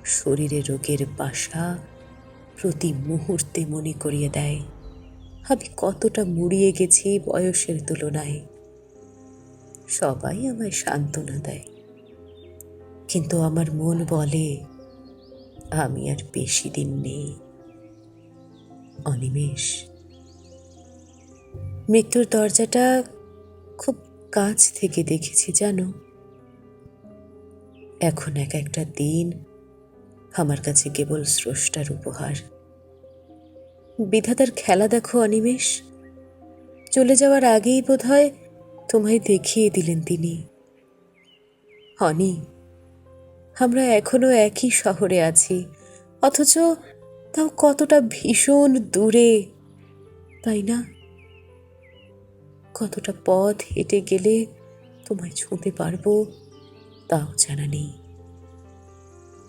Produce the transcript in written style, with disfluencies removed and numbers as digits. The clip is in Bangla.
শরীরে রোগের বাসা প্রতি মুহূর্তে মনে করিয়ে দেয় আমি কতটা মুড়িয়ে গেছি বয়সের তুলনায়। সবাই আমায় সান্ত্বনা দেয়, কিন্তু আমার মন বলে আমি আর বেশি দিন নেই। অনিমেষ, মৃত্যুর দরজাটা খুব কাছ থেকে দেখেছি জানো। এখন এক একটা দিন আমার কাছে কেবল স্রষ্টার উপহার। বিধাতার খেলা দেখো অনিমেষ, চলে যাওয়ার আগেই বোধহয় তোমায় দেখিয়ে দিলেন তিনি। অনি, আমরা এখনো একই শহরে আছি, অথচ তাও কতটা ভীষণ দূরে, তাই না? কতটা পথ হেঁটে গেলে তোমায় ছুঁতে পারবো তাও জানা নেই।